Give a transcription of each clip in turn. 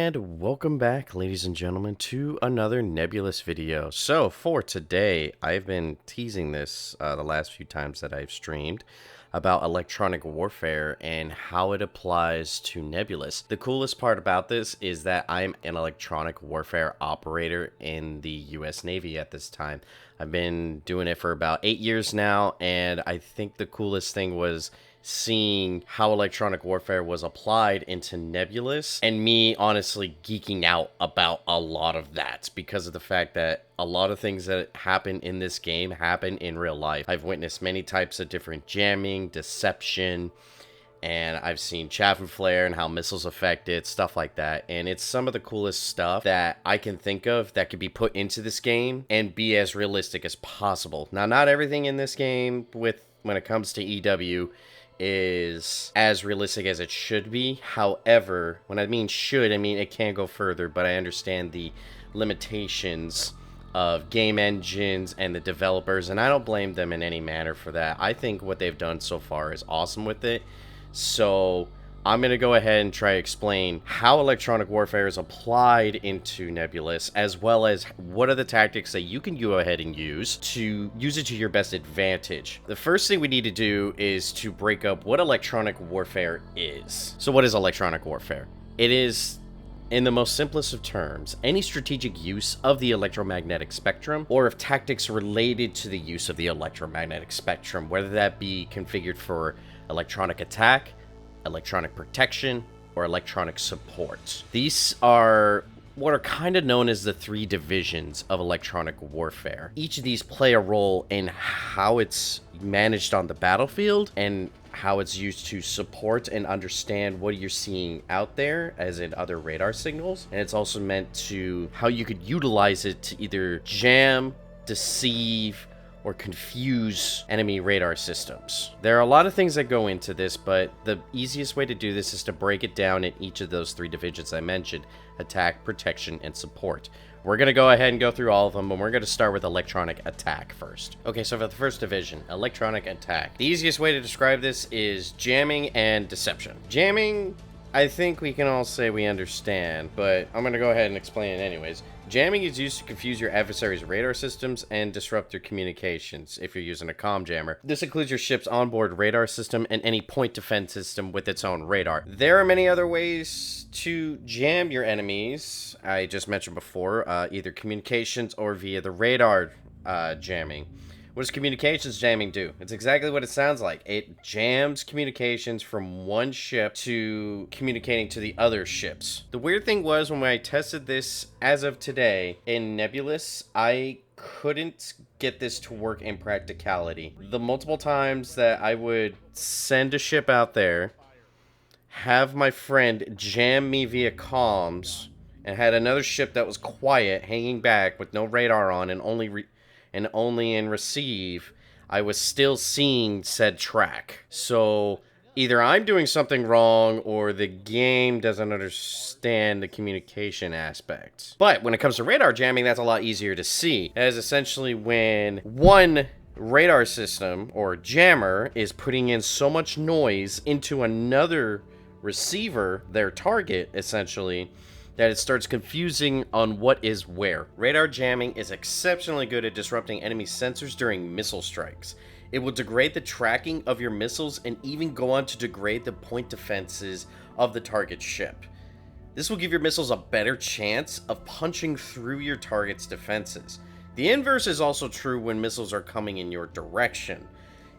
And welcome back, ladies and gentlemen, to another Nebulous video. So for today, I've been teasing this the last few times that I've streamed about electronic warfare and how it applies to Nebulous. The coolest part about this is that I'm an electronic warfare operator in the US Navy at this time. I've been doing it for about 8 years now, and I think the coolest thing was seeing how electronic warfare was applied into Nebulous, and me honestly geeking out about a lot of that because of the fact that a lot of things that happen in this game happen in real life. I've witnessed many types of different jamming, deception, and I've seen chaff and flare and how missiles affect it, stuff like that. And it's some of the coolest stuff that I can think of that could be put into this game and be as realistic as possible. Now, not everything in this game when it comes to EW is as realistic as it should be. However, when I mean should, I mean it can go further, but I understand the limitations of game engines and the developers, and I don't blame them in any manner for that. I think what they've done so far is awesome with it. So I'm going to go ahead and try to explain how electronic warfare is applied into Nebulous, as well as what are the tactics that you can go ahead and use it to your best advantage. The first thing we need to do is to break up what electronic warfare is. So what is electronic warfare? It is, in the most simplest of terms, any strategic use of the electromagnetic spectrum or of tactics related to the use of the electromagnetic spectrum, whether that be configured for electronic attack, electronic protection, or electronic support. These are what are kind of known as the three divisions of electronic warfare. Each of these play a role in how it's managed on the battlefield and how it's used to support and understand what you're seeing out there, as in other radar signals. And it's also meant to how you could utilize it to either jam, deceive, or confuse enemy radar systems. There are a lot of things that go into this, but the easiest way to do this is to break it down in each of those three divisions I mentioned: attack, protection, and support. We're going to go ahead and go through all of them, but we're going to start with electronic attack first. Okay, so for the first division, electronic attack. The easiest way to describe this is jamming and deception. Jamming, I think we can all say we understand, but I'm going to go ahead and explain it anyways. Jamming is used to confuse your adversary's radar systems and disrupt their communications if you're using a comm jammer. This includes your ship's onboard radar system and any point defense system with its own radar. There are many other ways to jam your enemies. I just mentioned before, either communications or via the radar jamming. What does communications jamming do? It's exactly what it sounds like. It jams communications from one ship to communicating to the other ships. The weird thing was, when I tested this as of today in Nebulous, I couldn't get this to work in practicality. The multiple times that I would send a ship out there, have my friend jam me via comms, and had another ship that was quiet, hanging back with no radar on and only in receive, I was still seeing said track. So either I'm doing something wrong or the game doesn't understand the communication aspect. But when it comes to radar jamming, that's a lot easier to see. That is essentially when one radar system or jammer is putting in so much noise into another receiver, their target essentially, that it starts confusing on what is where. Radar jamming is exceptionally good at disrupting enemy sensors during missile strikes. It will degrade the tracking of your missiles and even go on to degrade the point defenses of the target ship. This will give your missiles a better chance of punching through your target's defenses. The inverse is also true when missiles are coming in your direction.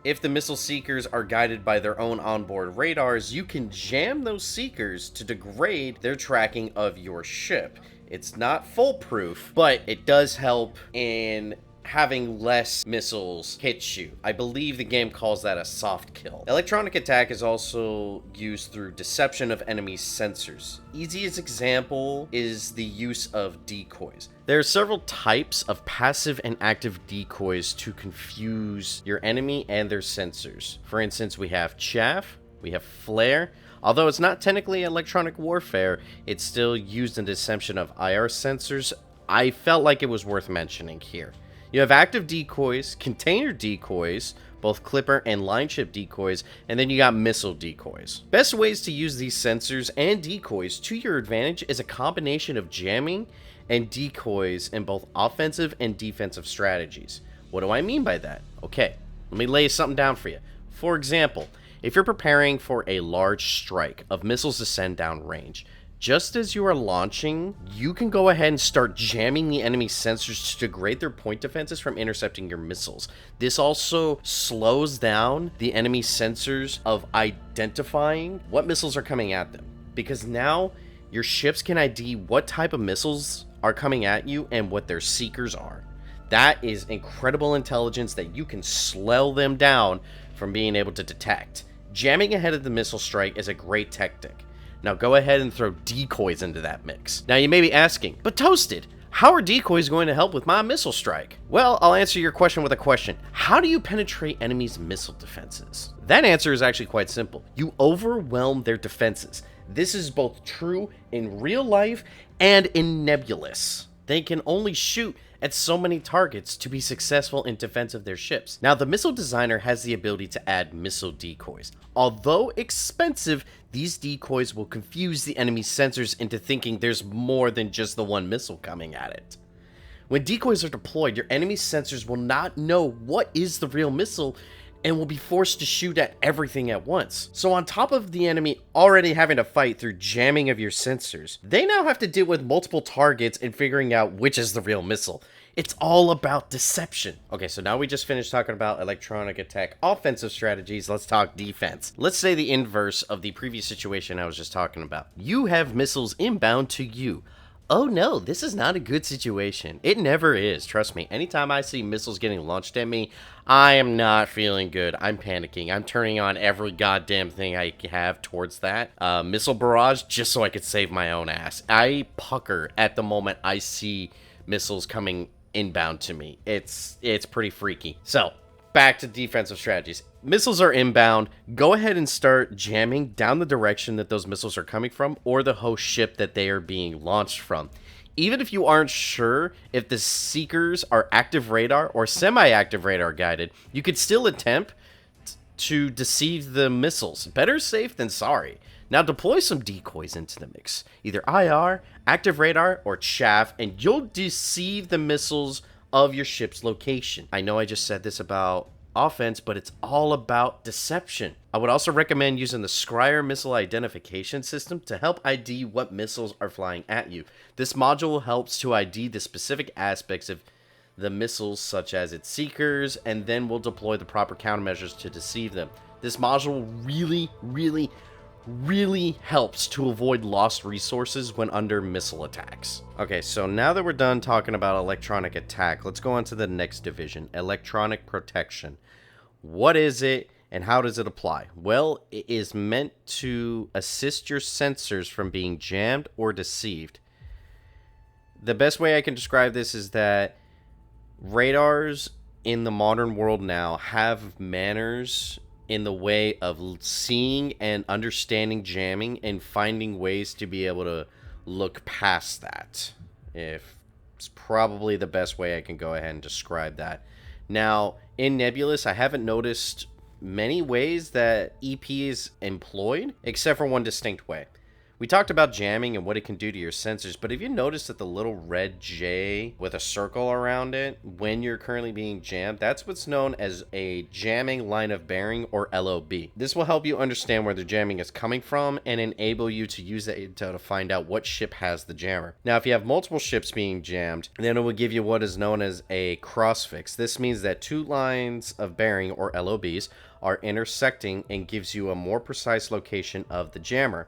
If the missile seekers are guided by their own onboard radars, you can jam those seekers to degrade their tracking of your ship. It's not foolproof, but it does help in having less missiles hit you. I believe the game calls that a soft kill. Electronic attack is also used through deception of enemy sensors. Easiest example is the use of decoys. There are several types of passive and active decoys to confuse your enemy and their sensors. For instance, we have chaff, we have flare. Although it's not technically electronic warfare, it's still used in deception of IR sensors. I felt like it was worth mentioning here. You have active decoys, container decoys, both clipper and line ship decoys, and then you got missile decoys. Best ways to use these sensors and decoys to your advantage is a combination of jamming and decoys in both offensive and defensive strategies. What do I mean by that? Okay, let me lay something down for you. For example, if you're preparing for a large strike of missiles to send down range, just as you are launching, you can go ahead and start jamming the enemy sensors to degrade their point defenses from intercepting your missiles. This also slows down the enemy sensors of identifying what missiles are coming at them, because now your ships can ID what type of missiles are coming at you and what their seekers are. That is incredible intelligence that you can slow them down from being able to detect. Jamming ahead of the missile strike is a great tactic. Now go ahead and throw decoys into that mix. Now you may be asking, but Toasted, how are decoys going to help with my missile strike? Well, I'll answer your question with a question. How do you penetrate enemies' missile defenses? That answer is actually quite simple. You overwhelm their defenses. This is both true in real life and in Nebulous. They can only shoot at so many targets to be successful in defense of their ships. Now, the missile designer has the ability to add missile decoys. Although expensive, these decoys will confuse the enemy's sensors into thinking there's more than just the one missile coming at it. When decoys are deployed, your enemy's sensors will not know what is the real missile and will be forced to shoot at everything at once. So on top of the enemy already having to fight through jamming of your sensors, they now have to deal with multiple targets and figuring out which is the real missile. It's all about deception. Okay, so now we just finished talking about electronic attack offensive strategies. Let's talk defense. Let's say the inverse of the previous situation I was just talking about. You have missiles inbound to you. Oh no, this is not a good situation. It never is, trust me. Anytime I see missiles getting launched at me, I am not feeling good. I'm panicking. I'm turning on every goddamn thing I have towards that. Missile barrage, just so I could save my own ass. I pucker at the moment I see missiles coming inbound to me. It's pretty freaky. So, back to defensive strategies. Missiles are inbound. Go ahead and start jamming down the direction that those missiles are coming from or the host ship that they are being launched from. Even if you aren't sure if the seekers are active radar or semi-active radar guided, you could still attempt to deceive the missiles. Better safe than sorry. Now deploy some decoys into the mix. Either IR, active radar, or chaff, and you'll deceive the missiles of your ship's location. I know I just said this about offense, but it's all about deception. I would also recommend using the Scryer missile identification system to help ID what missiles are flying at you. This module helps to ID the specific aspects of the missiles, such as its seekers, and then will deploy the proper countermeasures to deceive them. This module really helps to avoid lost resources when under missile attacks. Okay, so now that we're done talking about electronic attack, let's go on to the next division, electronic protection. What is it and how does it apply? Well, it is meant to assist your sensors from being jammed or deceived. The best way I can describe this is that radars in the modern world now have manners in the way of seeing and understanding jamming and finding ways to be able to look past that. If it's probably the best way I can go ahead and describe that. Now, in Nebulous, I haven't noticed many ways that EP is employed, except for one distinct way. We talked about jamming and what it can do to your sensors, but have you noticed that the little red J with a circle around it when you're currently being jammed, that's what's known as a jamming line of bearing, or LOB. This will help you understand where the jamming is coming from and enable you to use that to find out what ship has the jammer. Now, if you have multiple ships being jammed, then it will give you what is known as a crossfix. This means that two lines of bearing, or LOBs, are intersecting and gives you a more precise location of the jammer.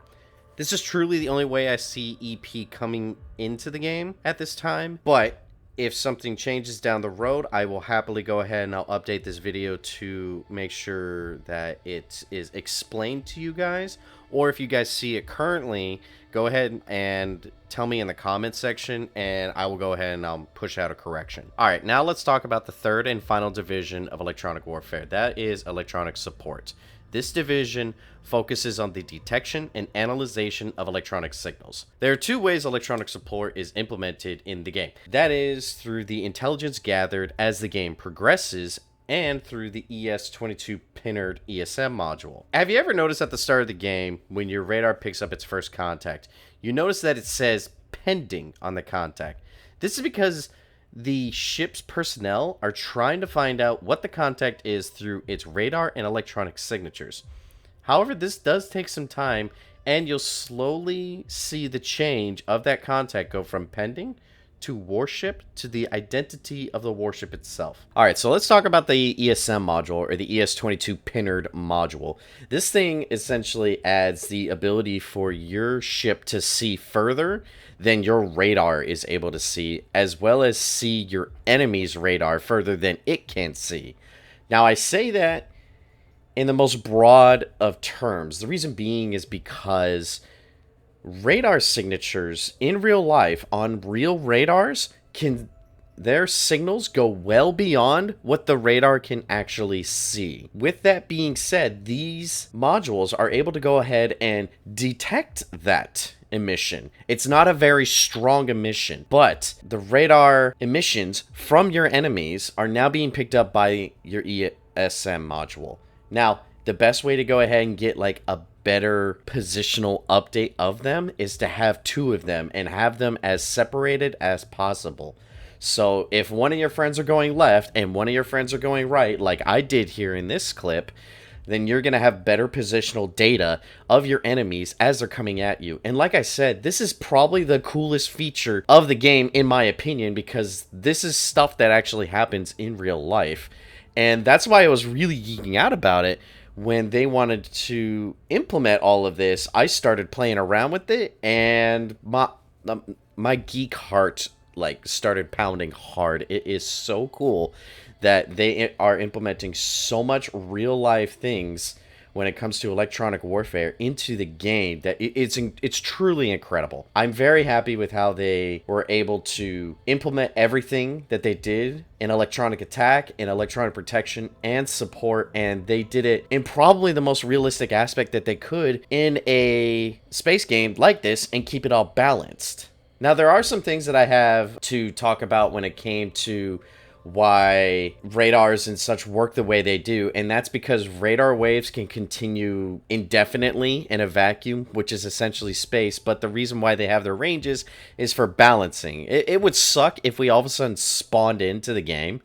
This is truly the only way I see EP coming into the game at this time, but if something changes down the road, I will happily go ahead and I'll update this video to make sure that it is explained to you guys. Or if you guys see it currently, go ahead and tell me in the comments section and I will go ahead and I'll push out a correction. All right, now let's talk about the third and final division of electronic warfare. That is electronic support. This division focuses on the detection and analyzation of electronic signals. There are two ways electronic support is implemented in the game. That is through the intelligence gathered as the game progresses, and through the ES-22 Pinnered ESM module. Have you ever noticed at the start of the game, when your radar picks up its first contact, you notice that it says pending on the contact? This is because the ship's personnel are trying to find out what the contact is through its radar and electronic signatures. However, this does take some time, and you'll slowly see the change of that contact go from pending to warship to the identity of the warship itself. All right, so let's talk about the ESM module, or the ES-22 Pinnered module. This thing essentially adds the ability for your ship to see further than your radar is able to see, as well as see your enemy's radar further than it can see. Now, I say that in the most broad of terms. The reason being is because radar signatures in real life on real radars their signals go well beyond what the radar can actually see. With that being said, these modules are able to go ahead and detect that emission. It's not a very strong emission, but the radar emissions from your enemies are now being picked up by your ESM module. Now, the best way to go ahead and get like a better positional update of them is to have two of them and have them as separated as possible. So if one of your friends are going left and one of your friends are going right, like I did here in this clip, then you're going to have better positional data of your enemies as they're coming at you. And like I said, this is probably the coolest feature of the game in my opinion, because this is stuff that actually happens in real life. And that's why I was really geeking out about it. When they wanted to implement all of this, I started playing around with it, and my geek heart like started pounding hard. It is so cool that they are implementing so much real life things when it comes to electronic warfare into the game that it's truly incredible. I'm very happy with how they were able to implement everything that they did in electronic attack, in electronic protection, and support, and they did it in probably the most realistic aspect that they could in a space game like this and keep it all balanced. Now, there are some things that I have to talk about when it came to why radars and such work the way they do, and that's because radar waves can continue indefinitely in a vacuum, which is essentially space, but the reason why they have their ranges is for balancing. It would suck if we all of a sudden spawned into the game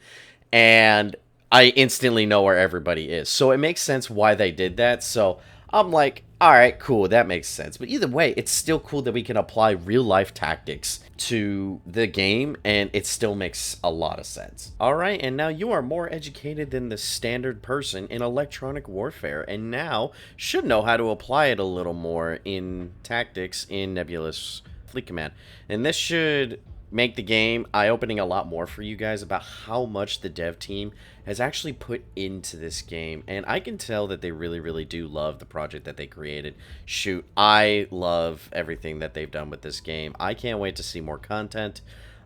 and I instantly know where everybody is. So it makes sense why they did that. So I'm like, all right, cool, that makes sense. But either way, it's still cool that we can apply real-life tactics to the game, and it still makes a lot of sense. All right, and now you are more educated than the standard person in electronic warfare, and now should know how to apply it a little more in tactics in Nebulous Fleet Command. And this should make the game eye-opening a lot more for you guys about how much the dev team has actually put into this game, and I can tell that they really do love the project that they created. Shoot, I love everything that they've done with this game. I can't wait to see more content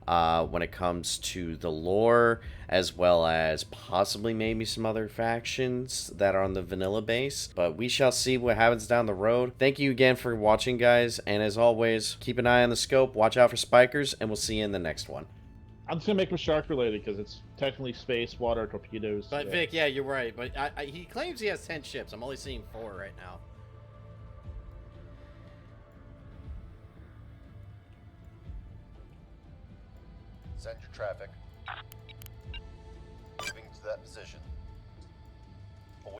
when it comes to the lore, as well as possibly maybe some other factions that are on the vanilla base, but we shall see what happens down the road. Thank you again for watching, guys, and as always, keep an eye on the scope, watch out for spikers, and we'll see you in the next one. I'm just gonna make them shark related because it's technically space, water, torpedoes. But yeah. Vic, yeah, you're right, but he claims he has 10 ships. I'm only seeing 4 right now. Send your traffic. Moving to that position.